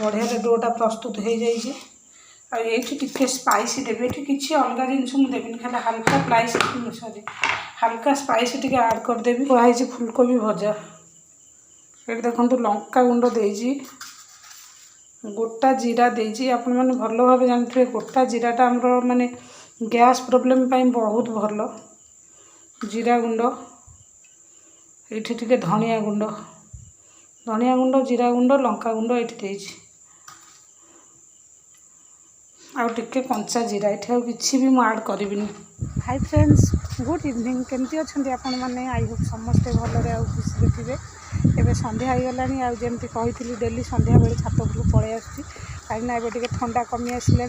बढ़िया डोटा प्रस्तुत हो जाइए। ये टिके स्पाइसी देवी ये किसी अलग जिनस मुझे देवी खाली हल्का स्पाइस सॉरी हल्का स्पाइसी टिके ऐड करदेवी। कहुई फुलकोबी भजा ये देखो लंका गुंड देजी गोटा जीरा देजी। आपण मैंने भल भाव जानते गोटा जीराटा आमर माने गैस प्रॉब्लम बहुत भल। जीरा गुंड ये धनिया गुंड जीरा गुंड लंका गुंड ये आउ टिके कंचा जीरा ये किसी भी मुझे ऐड करी। हाय फ्रेंड्स गुड इवनिंग केमती अच्छा आपण मैंने आई होप समस्ते भलरे आ खुशी थे। एवं सन्ध्या हो गलानी आमती कही डेली सन्ध्या बेले छात उपरକୁ पलि आसुची कहीं एवं ठंडा कमी आसला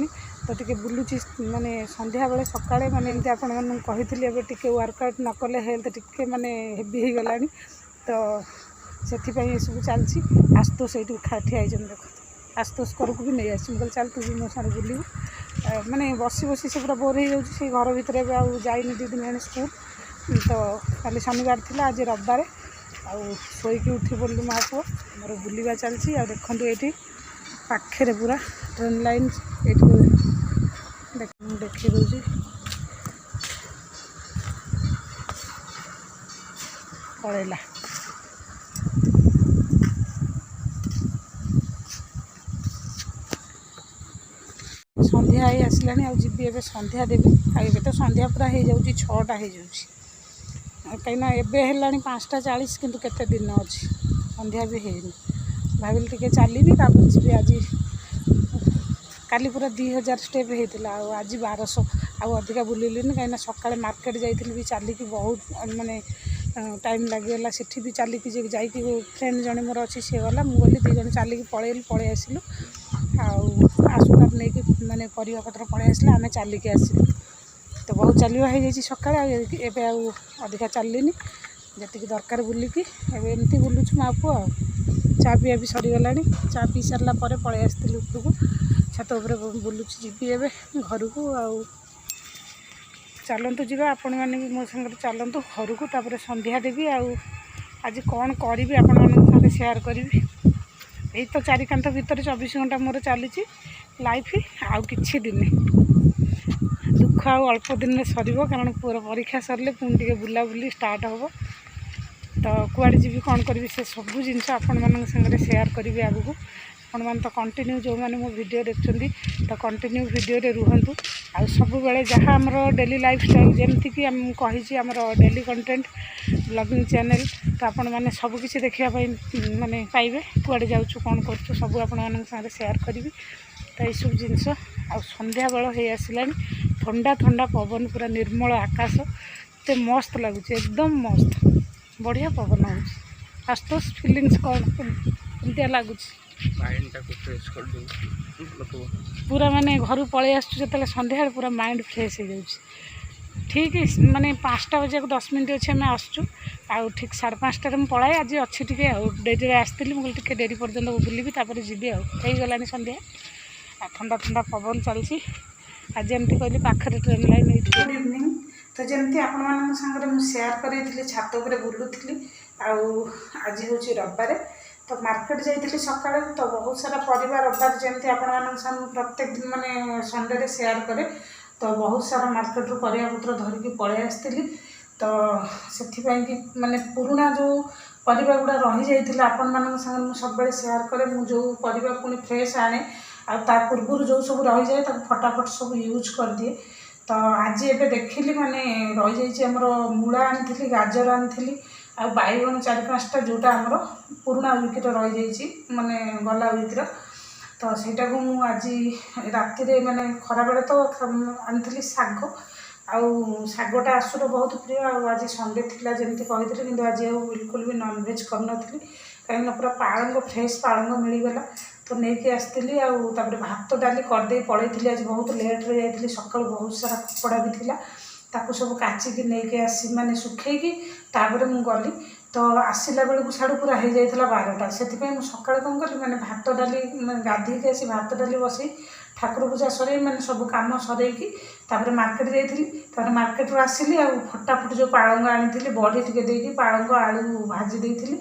तो टे बुलूची माने सन्ध्या बेले सकाळे माने एमती आपण मानू कही एवं टे वर्कआउट न कले हेल्थ टिके माने हेवी हो गलानी तो से सब चलती। आशुतोष ये ठिया देख आशुतोष करक भी नहीं आसी मुझे चल तू भी मो साथ बुलू माने बसी बसी से पूरा बोर हो जाए घर भितर जाइनी 2 दिन है स्कूल तो कल शनिवार था आज रविवार शोक उठी पड़लु माँ पुआ मोर बुलवा चलती आ देखो ये पाखे पूरा ट्रेन लाइन ये देखी दूसरी पड़ेला संध्या आई आसला जी ए संध्या देवी ए तो संध्या पूरा हो जाऊँगी 6टा हो जाऊँगी कहीं एवं 5:40 किंतु केते दिन अच्छी संध्या भी है भाविल टे चली जी आज काली पूरा 2000 स्टेप होता आज 1200 आउ अधिका बुलिलिनी कहीं सकाଳେ मार्केट जाइली भी चलिकी बहुत माने टाइम लगिगला सेठी भी चलिकी जाइकी फ्रेंड जड़े मोर अच्छी सी गला मुझे 2 जन चलिकी पलि आसिलु आसुता नहीं माने परिवा पत्र पलि आसला आम चलिकी आसिलु तो बहुत चलवा हो जाए सकाଳେ एवं अधिका चलनी जी दरकार बुलिकी एमती बुलुछु माँ पुआ चा पिया भी सरीगला चा पी सारा पलि आसती उपरको छात उपर बुलुची जी ए घर को चलतु जी आपण मैंने भी मो सागर चलतु घर को तापर संध्या देवी आज कौन करी आपण मान सेयार करी यही तो 4 कांथ भितर 24 घंटा मोर चली लाइफ आउ कि दिन दुख आउ अल्प दिन में सर कारण पुअर परीक्षा सरले पुणी टे बुलाबुली स्टार्ट हम तो कुआड़े जी कौन करी से सब जिनस आपण मान सागर सेयार करी आगू आपण मैंने तो कंटिन्यू जो मैंने मो वीडियो देखते तो कंटिन्यू वीडियो रे रुहतु आ सब बेले जहाँ आमर डेली लाइफ स्टाइल जमीक आम कही आमर डेली कंटेंट ब्लॉगिंग चैनल तो आपण मैंने सबकि देखापी माने पाइबे कुआड़े जाऊँ कौन कर सब आपण साथ सेयार करी तो यह सब जिनस आ संध्या बेल हो आसला ठंडा ठंडा पवन पूरा निर्मल आकाश तो मस्त लगुच एकदम मस्त बढ़िया पवन हो आशुतोष फिलिंग्स कौन केमती लगुच पूरा माने घर पलि आसु जो संध्या पूरा माइंड फ्रेश हो जाए ठीक माने 5टा बजे 10 मिनट अच्छे आम आसचु आउ ठीक 5:30 पलाए आज अच्छी टे डेरी आसती मुझे डेरी पर्यटन बुलि जी आईगला संध्या ठंडा ठंडा पवन चलती आज एमती कहली पाखे ट्रेन लाइन गुड इवनिंग तो जमी आपण मुझे सेयार करी छात उपर बुलूली आज हूँ रविवार तो मार्केट जाइए सकाଳେ तो बहुत सारा परिवार रविवार जमी आपण प्रत्येक दिन माने संडे सेयार करे तो बहुत सारा मार्केट रू परिया पत्र धरिकी पलि आसती तो से माने पुराना जो परिवा गुड़ा रही जाइए आपण मान सब सेयार करे जो परिवा पुणी फ्रेश आने आ पूर्व जो सब रही जाए फटाफट सब यूज कर दिए तो आज एबे देखिली माने रही जाइए मूला आनी गाजर आनी आ बैगण 4-5टा जोटा आमर पुराना विकेट रही जाइए माने गला विक्र तो सेटा को मु आज राति माने खरा बेले तो आनी शाग आगटा आसुर बहुत प्रिय आज संडे थिला जमी कही कि आज बिल्कुल भी नॉनवेज करनी कहीं पूरा पालंग फ्रेश पालंग मिलगला तो नहीं आसती भात डाली करदे पलि आज बहुत लेट्रे जाइए सका बहुत सारा कपड़ा भी थिला ताकू सब काचिकी नहीं आसी माने सुखेकी तापर मु गली तो आसला बेलू साड़ू पूरा हो जाता 12टा से सका कौन कली मैंने भात डाली गाधे आसी भात डाली बसई ठाकुर पूजा सर मैंने सब कम सरईकी मार्केट जाइए मार्केट रू आसली आ फटाफट जो पालंग आनी बड़ी टे पालंग आलू भाजी देती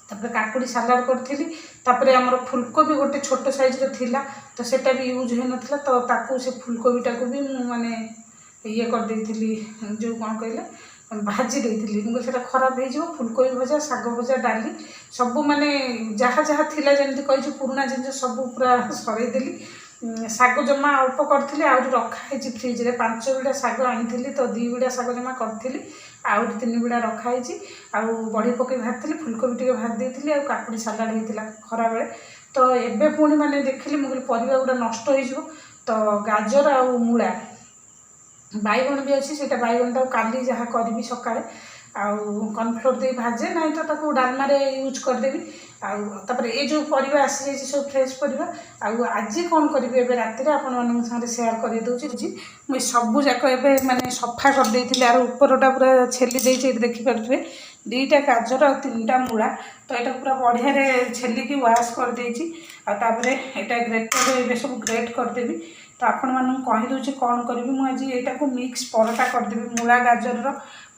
काकुड़ी सालाड करी तापर आमर फुलकोबी गोटे छोट साइज थिला तो सेटा भी यूज हो नाला तो ताकू से फुलकोबीटा को भी माने ये कर देइथिली जो कौन कहले भाजी देइथिली मुझे खराब हो फुलकोबी भजा शाग भजा डाली सब माने जहाँ जहाँ थिला जमती कही पुराना जिन सब पूरा सरईदेली शाग जमा अल्प करी आहरी रखाई फ्रिज में 5 बिड़ा शाग आनी तो 2 बिड़ा शाग जमा करी आहरी 3 बिड़ा रखाई आउ बड़ी पकई भाजी फुलकोबी टे भाजी देती आ काकुड़ी सालाड होता खरा बेले तो एबे पुणी माने देखिली मुझे परिवा गुड़ा नष्ट हो तो गाजर आ मूला बैगण भी अच्छी से बैगणटा काली जहाँ करी सकाଳେ कॉर्नफ्लोर दे भाजे ना तो ताको डालमा यूज करदेवी आउे ये जो परिवा आसी जाइए सब फ्रेश परिवा आज कौन करी राति आप सेयार कर दूसरी मुझे सबू जाक माने सफा कर देती यार उपरटा पूरा छेली देती देखिपे 2टा गाजर और 3टा मूला तो यहाँ पूरा बढ़िया छेलिकी वाश कर देती यहाँ ग्रेटर सब ग्रेट करदेवी तो आपण मानू कहीदे कौन करी मुझे यहाँ को मिक्स परोटा करदेवी मूला गाजर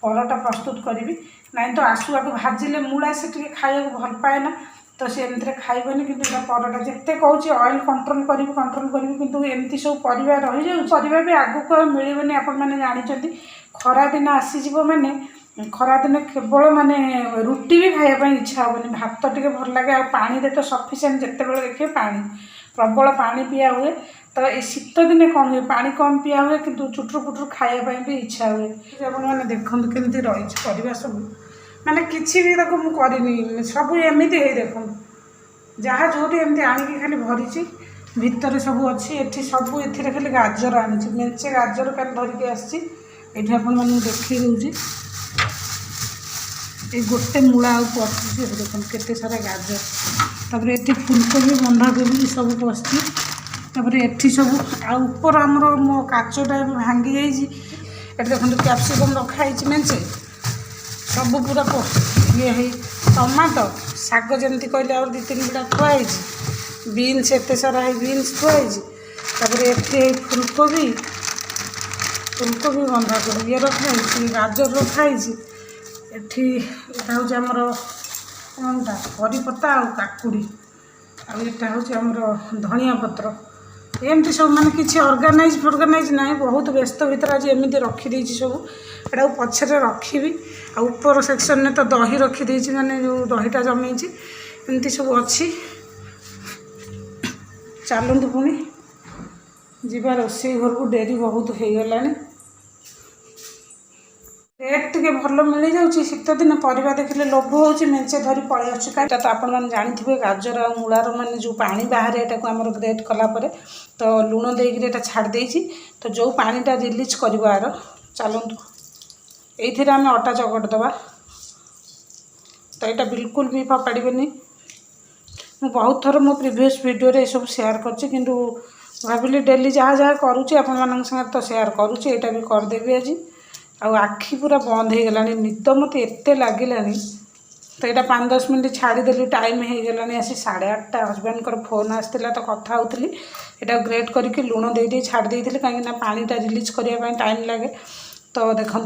परोटा प्रस्तुत करी ना तो आसुआ को भाजिले मूला से खाया भल पाए ना तो सी एमती खाइबनी कि परोटा जिते कौच ऑयल कंट्रोल करी कि एमती सब परिवार रही जाए परिवार भी आगक मिलबनी आपण मैंने जानते खरा दिन आसीज माने खरा दिन केवल माने रुटी भी खायापी इच्छा हेनी भात टे भल लगे आ पानी तो सफिसीयंट जिते बड़े देखिए पानी प्रबल पानी पिया हुए तो ये शीत दिने कौन हुए पानी कम पिया हुए कि चुटुर पुटुर खायापी भी इच्छा हुए आपने देखते केमती रही परिवार सब माने किसी भी तक मुझे सब एमती है देख जहाँ जो एमती आणिकी खाली भरी भितर सब अच्छी ये सब ये खाली गाजर आनी मेचे गाजर का धरिकी आसी मैंने देखी दूसरी ये गोटे मूला पशि देख केते सारा गाजर तापर ये फुलकोबी बंधाकोबी सब पशि ये सब आपर आमर मो काचटा भांगी जाइए देखो कैप्सिकम रखाई मेचे सब पूरा ये टमाटो शाग जमी कहले और 2-3 बिड़ा थुआई बीन्स एत सारा है बीन्स थुआई ये फुलकोबी बंधाकोबी ये रखाई गाजर रखाई एमर कौनटा करी पत्ता आ काकुड़ी आटा हूँ धनिया पत्र एमती सब माने किसी ऑर्गेनाइज ना बहुत व्यस्त भितर आज एमती रखीदे सब एटा पछरे रखी ऊपर सेक्शन में तो दही रखीदे माने जो दहीटा जमे एमती सब अच्छी चलतु पुणी जीवा रोसे घर को डेरी बहुत हो गला रेट टे भल मिल जाऊँगी शीत दिन परिवा देखिले लोभ हो मेचे धरी पलि आसुँ कहीं तो आपने जानते गाजर आ मूलार माने जो पानी बाहर यहाँ को आम ग्रेट कलापर तो लुण देकर छाड़ देती तो जो पानीटा रिलीज कर आर चलतु ये आम अटा चकट दबा तो यहाँ बिल्कुल भी फपाड़बे मुझे बहुत थर मो प्रीवियस वीडियो रे सब शेयर करछि किंतु भाविली डेली जहाँ जहाँ करुँच आपण संगे तो शेयर करुँच यहाँ भी करदेवी आज आखि पूरा बंद हो गला निद मत एत लगे तो यहाँ 5-10 मिनट छाड़देली टाइम हो गला आसी 8:30 हजबैंड को फोन आसाला तो कथा होती यहाँ ग्रेट करके लुण दे छाड़ देती कहीं पानीटा रिलीज करने टाइम लगे तो देखु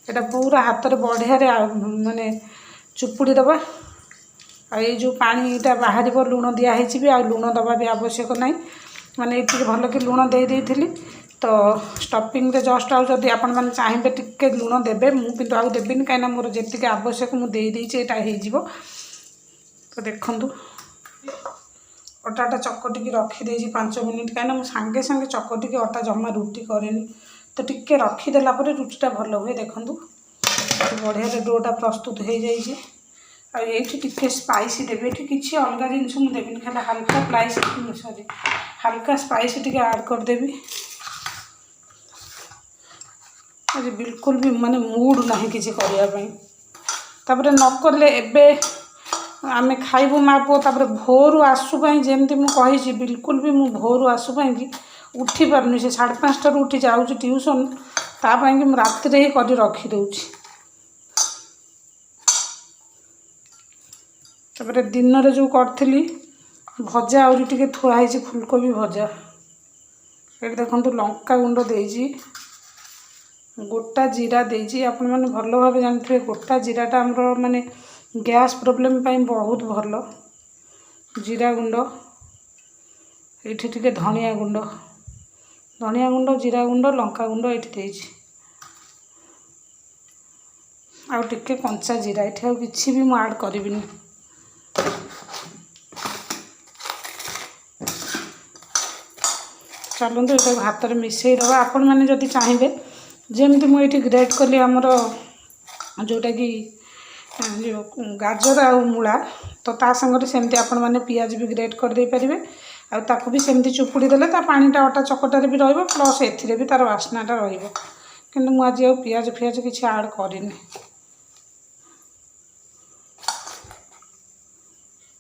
यहाँ पूरा हाथ में बढ़िया माने चुपुड़ी दबा ये जो पानीटा बाहर लुण दिखाई भी आ लुण दबा भी आवश्यक ना माने ये भल कि लुण दे देती तो स्टफिंग जस्ट आउ जदि आपण मैंने चाहिए टिके लुण देवे मुझे आउ देवीनि कहीं मोर जी आवश्यक मुझे हो तो देखु अटाटा चकटिकी रखीदे 5 मिनिट कहीं सांगे सांगे चकटिकी अटा जमा रुटी कैनि तो टिके रखीदेला रुटीटा भल हुए देखूँ बढ़िया डोटा प्रस्तुत हो जाइए ये टिके स्पाइसी देवी ये किसी अलग जिनस मुझे देवी खाली हल्का प्लाइस सॉरी हल्का स्पाइसी टिके ऐड करदेवी आज बिल्कुल भी माने मूड ना किसी करने नकले एबे आमे खाइबू माँ पुओ तापर भोर आसुपाई जमती मुझे बिल्कुल भी मु भोर आसुपाई कि उठी पारनी से 5:30 उठी जाऊँ ट्यूशन तापाई कि राति ही कर रखीदे तापर दिन रे जो करी भजा आहरी टे थुआई फुलकोबी भजा ये देखो लंका गुंड देजी गोटा जीरा देजी आपण मैंने भल भाव जानते गोटा जीराटा आमर माने गैस प्रॉब्लम बहुत भल जीरा गुंड, ये धनिया गुंड, जीरा गुंड, लंका गुंड ये आउ टिके कंचा जीरा, ये आउ किसी भी मुझे ऐड करी। चलते ये हाथ में मिसई दबा। आपण मैंने जदि चाहिए जमती मुझे ग्रेट कली आमर जोटा कि जो गाजर आ मूला, तो ता संगे सेमती आपण मैंने पियाज भी ग्रेट कर दे पारे, आउ भी सेमती चुपुड़ी देले ता पानीटा अटा चकटारे भी रहिबो, प्लस एथिरे भी तार वासनाटा रहिबो। किंतु मु आज आउ पियाज फियाज किसी ऐड करिनी।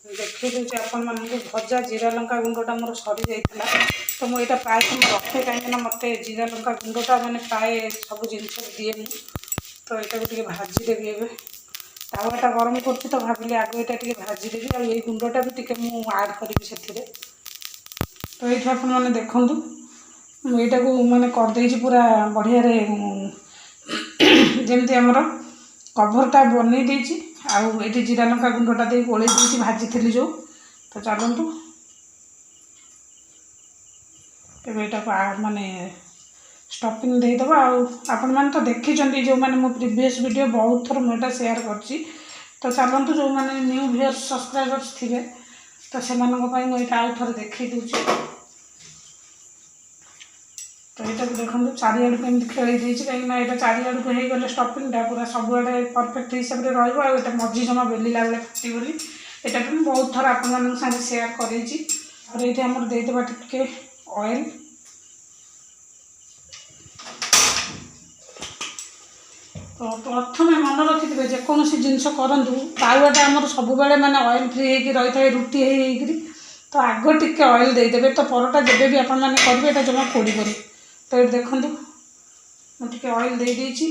देखिए दूसरे आपण मानक भजा जीरा लंका गुंडा मोर सरी जाइला, तो मुझे प्राय समय रखे कहीं मत जीरा लंका गुंडा मैंने प्राय सब जिनस दिए मु। तो यहाँ भाजीदेवी ए तावाटा गरम कर तो भाविली आगे ये भाजीदेवी आ गुंडा भी टी आड करी से। तो ये आप देखूँ मुझा को मैंने करदे पूरा बढ़िया जमी आमर कभरटा बनई देती आउे जीरा लंका गुंडा दे गोल भाजी थी जो। तो चलतु यहाँ माने स्टफिंग देदेव। आपण मैंने तो देखी जो मैंने मो प्रीवियस वीडियो बहुत थर मुझे शेयर करची। तो चलतु जो मैंने न्यू व्यूअर्स सब्सक्राइबर्स थे तो से मुझे आउ थे देखी दूसरी। तो ये देखो चारिआड़ को एमती खेल कहीं यहाँ चारिआड़ को हो गले स्टफिंगटा पूरा सबुआड़े परफेक्ट हिसाब से रहा मझी जमा बेलिला बेले फुटगली। यहाँ भी बहुत थर आप साथ सेयार कर। ये आम देदेबा टिके ऑयल, तो प्रथम मन रखिथे जेकोसी जिनस करूँ तावाटा आमर सब माने ऑयल फ्री हो रही है रुटी होगी। तो आग टिके ऑयल देदेवे तो परोटा जब भी आपण मैंने करेंगे ये जमा पोड़बनी। तो ये देखूँ मुझे ऑयल दे देती,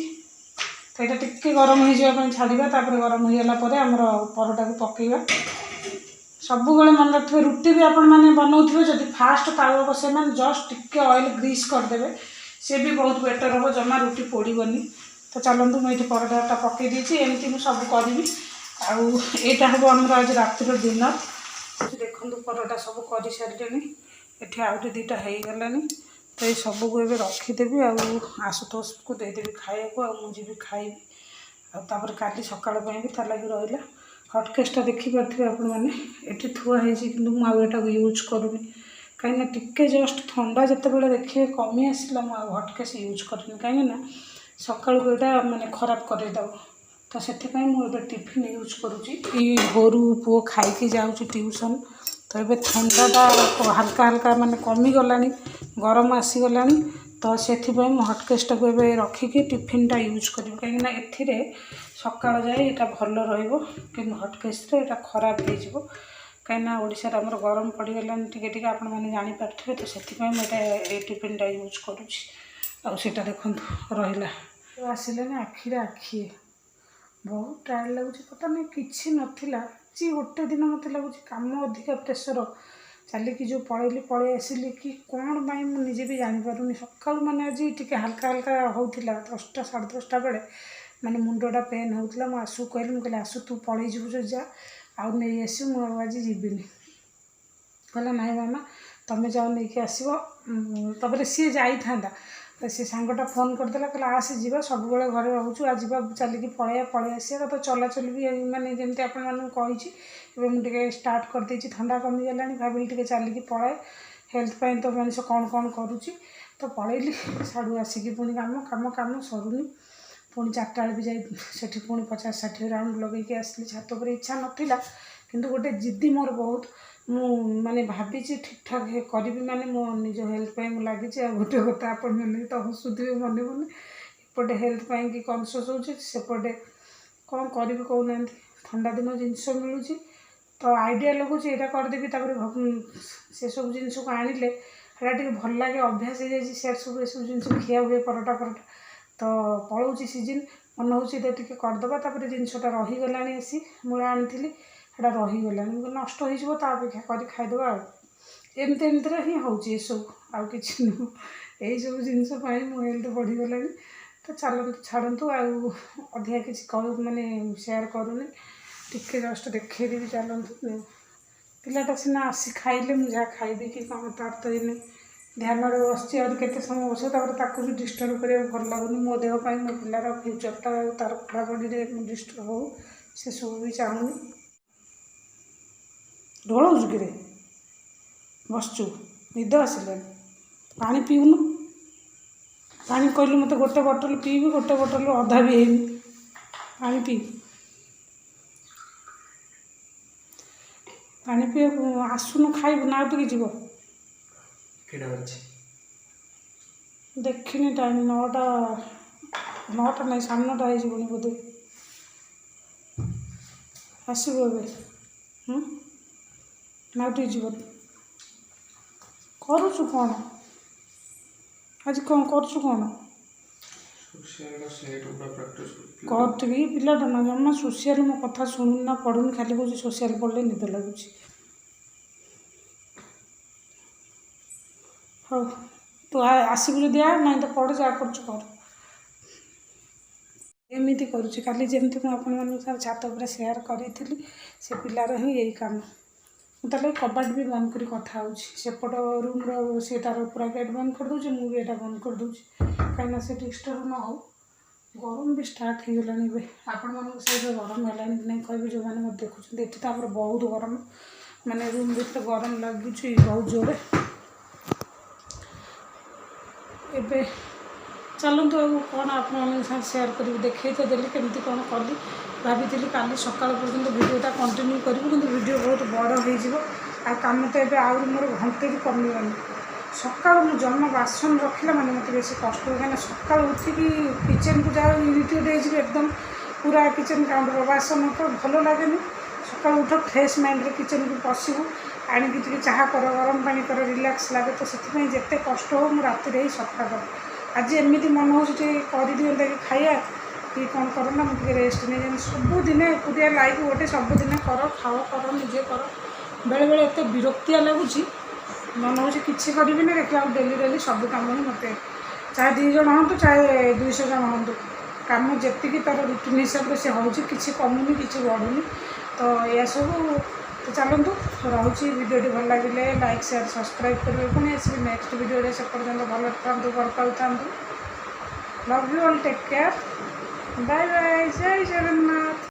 तो यहाँ टिके गरम हो छाड़ा तापर गरम होगाला आमर परोटा को पकेगा। सब मन रखिए रुटी भी आपण मैंने बनाऊे जब फास्ट तावा बसे मैंने जस्ट टिके ऑयल ग्रीस करदे सी भी बहुत बेटर हम जमा रुटी पोड़बनी। तो चलतु मुझे परोटा पकई देती एमती मुझे सब करी। आईटा हम आम आज रातिर डिनर। देखो परोटा सब कर सारे ये आउटे दुटा हो गलानी। तो ये सब को ये रखीदेवी आशुतोष को देदेवी खाया को मुझे भी खाइबी। आपर काली सकाल भी तार लगे रहा हटकेसटा देखिपे आपण मैंने ये थुआई कि मुझे यूज करूनी कहीं टिके जस्ट ठंडा जिते देखिए कमी आसला मुझे हटकेस यूज करूनी कहीं सकाल को यहाँ मैंने खराब करदेव। तो से मुझे टिफिन यूज करुँची घरू पुओ खाई जाऊँ ट्यूशन। तो ये ठंडाटा हल्का हल्का माने कमी गलानी गरम आसीगला। तो से हटकेसटा को रखिकी टिफिनटा यूज कर कहीं सकाल जाए यहाँ भल कि हटकेस यहाँ खराब हो कहीं ओडिशार आमर गरम पड़गला टे आपण मैंने जापारे। तो से मुझे टिफिनटा यूज करुँचा देखूँ रहा आसिले आखिरे आखि बहुत टायर्ड लगुच पता नहीं किसी नाला जी गोटे दिन मत लगुच कम अधिका प्रेसर चलिकी जो पलैली पलि आसिली कि कौन पाई मुझे भी जापारूनी। सका मैंने आज टी हल्का हल्का होता 10टा 10:30 बेले मैंने मुंडा पेन होता मुझे आसू कहली मुझे आसू तू पलि जीवु जा आउ नहीं आस आज जीविनी कहला नाई मामा तुम जाओ नहीं कि आसबर सी जाता। तो सी सांगटा फोन करदेला कहला आसे जीवा सब घर रोचु आज चलिकी पलि आसा। तो चलाचल भी माने जमी आपको स्टार्ट कर देती ठंडा कमीगला भाविली टे चलिकी पलाए हेल्थ पाई तो मनीष कौन कौन करुँची। तो पलैली साड़ू आसिकी पुणी काम काम काम सरुनी पुणी 4टा बेले भी जाठी पुणी 50-60 राउंड लगे आसली छात पर इच्छा नाला किंतु गोटे जिद्दी मोर बहुत मु माने भावी ठीक ठाक करी माने मो निज हेल्थ पाई लगी। गोटे कथा आपण मैंने तो हसुवे मने मने एपटे हेल्थ पाई कि कनसीयस होपटे कौन करी कहना ठंडा दिन जिनस मिलूँ। तो आइडिया लगुच यहाँ करदेवी से सब जिन को आनिले टे भल लगे अभ्यास हो जाए से सब ये सब जिन खिया हुए परोटा परोटा। तो पलाऊँ सीजन मन हो टे करदे जिनसा रहीगला आसी मूला आनी है रहीगला नष्ट हो अपेक्षा कर खाईदे एमती एमती ही हूँ सब आउ कि यही सब जिनस मो हेल्थ बढ़ीगला। तो चलतु छाड़ू आधिका किसी कह माने सेयार करूनी टिके जस्ट देखेदेवी चलतु ପିଲାଟା ସିନା ଆସି ଖାଇଲେ ମୁଁ ଯାହା ଖାଇବି କି କ'ଣ, ତାର ତ ଏଇନେ ଧ୍ୟାନରେ ବସିଛି, ଆହୁରି କେତେ ସମୟ ବସିବ, ତାପରେ ତାକୁ ବି ଡିଷ୍ଟର୍ବ କରିବାକୁ ଭଲ ଲାଗୁନି। ମୋ ଦେହ ପାଇଁ, ମୋ ପିଲାର ଫ୍ୟୁଚର୍ଟା ତାର ପଢ଼ାପଢ଼ିରେ ମୁଁ ଡିଷ୍ଟର୍ବ ହଉ ସେସବୁ ବି ଚାହୁଁନି। ଢୋଳଉଛୁ କିରେ, ବସଛୁ, ନିଦ ଆସିଲାଣି, ପାଣି ପିଉନୁ। ପାଣି କହିଲୁ ମୋତେ ଗୋଟେ ବୋଟଲ ପିଇବି, ଗୋଟେ ବୋଟଲ ଅଧା ବି ହେଇନି, ପାଣି ପିଇ। ପାଣି ପିଇବାକୁ ଆସୁନୁ, ଖାଇବୁ ନା ଟିକେ ଯିବ। ଦେଖିନି ଟାଇମ୍, 9ଟା ନାହିଁ 9:30 ହେଇଯିବଣି ବୋଧେ। ଆସିବୁ ଏବେ ନା ଟିକେ ଯିବ। କରୁଛୁ କ'ଣ ଆଜି, କ'ଣ କରୁଛୁ କ'ଣ? କରୁଥିବି ପିଲାଟା ନା, ଜମା ସୋସିଆଲ ମୋ କଥା ଶୁଣୁନି ନା ପଢ଼ୁନି, ଖାଲି କହୁଛି ସୋସିଆଲ ପଢ଼ିଲେ ନିଦ ଲାଗୁଛି। ହଉ ତୁ ଆସିବୁ ଯଦି ନାହିଁ ତ ପଢ଼, ଯାହା କରୁଛୁ କର। ଏମିତି କରୁଛି, କାଲି ଯେମିତି ମୁଁ ଆପଣମାନଙ୍କ ସାଙ୍ଗରେ ଛାତ ଉପରେ ସେୟାର କରିଥିଲି, ସେ ପିଲାର ହିଁ ଏଇ କାମ। ମୁଁ ତାହେଲେ କବାଟ ବି ବନ୍ଦ କରି କଥା ହେଉଛି। ସେପଟ ରୁମ୍ର ସେ ତାର ପୁରା ଗେଟ୍ ବନ୍ଦ କରିଦେଉଛି, ମୁଁ ବି ଏଇଟା ବନ୍ଦ କରିଦେଉଛି, କାହିଁକିନା ସେ ଡିଷ୍ଟର୍ବ ନ ହଉ। ଗରମ ବି ଷ୍ଟାର୍ଟ ହେଇଗଲାଣି ଏବେ। ଆପଣମାନଙ୍କ ସହିତ ଗରମ ହେଲାଣି କି ନାହିଁ କହିବେ ଯେଉଁମାନେ ମୋତେ ଦେଖୁଛନ୍ତି। ଏଠି ତ ଆମର ବହୁତ ଗରମ, ମାନେ ରୁମ୍ ଭିତରେ ଗରମ ଲାଗୁଛି ବହୁତ ଜୋରେ। ଏବେ ଚାଲନ୍ତୁ ଆଉ କ'ଣ ଆପଣମାନଙ୍କ ସାଙ୍ଗେ ସେୟାର କରିବି, ଦେଖେଇ ତ ଦେଲି କେମିତି କ'ଣ କଲି। ଭାବିଥିଲି କାଲି ସକାଳ ପର୍ଯ୍ୟନ୍ତ ଭିଡ଼ିଓଟା କଣ୍ଟିନ୍ୟୁ କରିବୁ, କିନ୍ତୁ ଭିଡ଼ିଓ ବହୁତ ବଡ଼ ହେଇଯିବ। ଆଉ କାମ ତ ଏବେ ଆହୁରି ମୋର ଘଣ୍ଟେ ବି କମିବନି। ସକାଳୁ ମୁଁ ଜମା ବାସନ ରଖିଲା ମାନେ ମୋତେ ବେଶୀ କଷ୍ଟ ହୁଏ, କାହିଁକିନା ସକାଳୁ ଉଠିକି କିଚେନ୍କୁ ଯାଉ ଇରିଟେଟ୍ ହେଇଯିବି ଏକଦମ, ପୁରା କିଚେନ୍ କାଉଣ୍ଟର ବାସନ ତ ଭଲ ଲାଗେନି। ସକାଳୁ ଉଠ ଫ୍ରେଶ୍ ମାଇଣ୍ଡରେ କିଚେନ୍କୁ ପଶିବୁ, ଆଣିକି ଟିକେ ଚାହା କର, ଗରମ ପାଣି କର, ରିଲାକ୍ସ ଲାଗେ। ତ ସେଥିପାଇଁ ଯେତେ କଷ୍ଟ ହଉ ମୁଁ ରାତିରେ ହିଁ ସଫା କରେ। ଆଜି ଏମିତି ମନ ହେଉଛି ଟିକେ କରିଦିଅନ୍ତା କି ଖାଇବା କି କ'ଣ କରନ୍ତା, ମୁଁ ଟିକେ ରେଷ୍ଟ ନେଇଯାନ୍ତି। ସବୁଦିନେ ଏକୁଟିଆ ଲାଇଫ୍ ଗୋଟେ, ସବୁଦିନେ କର, ଖାଅ, କର, ନିଜେ କର। ବେଳେବେଳେ ଏତେ ବିରକ୍ତିଆ ଲାଗୁଛି, ମନ ହେଉଛି କିଛି କରିବିନି, ଦେଖିଲା ଆଉ ଡେଲି ସବୁ କାମ ହିଁ ମୋତେ, ଚାहे 2 ଜଣ ହୁଅନ୍ତୁ ଚାहे 200 ଜଣ ହୁଅନ୍ତୁ, କାମ ଯେତିକି ତାର ରୁଟିନ୍ ହିସାବରେ ସେ ହେଉଛି, କିଛି କମୁନି, କିଛି ବଢ଼ୁନି। ତ ଏଇଆ ସବୁ। ତ ଚାଲନ୍ତୁ, ରହୁଛି। ଭିଡ଼ିଓଟି ଭଲ ଲାଗିଲେ ଲାଇକ୍, ସେୟାର, ସବସ୍କ୍ରାଇବ୍ କରିବେ। ପୁଣି ଆସିବି ନେକ୍ସଟ ଭିଡ଼ିଓରେ। ସେ ପର୍ଯ୍ୟନ୍ତ ଭଲ ଥାନ୍ତୁ, ଭଲ ପାଉଥାନ୍ତୁ। Love you all, take care, bye bye, ଜୟ ଜଗନ୍ନାଥ।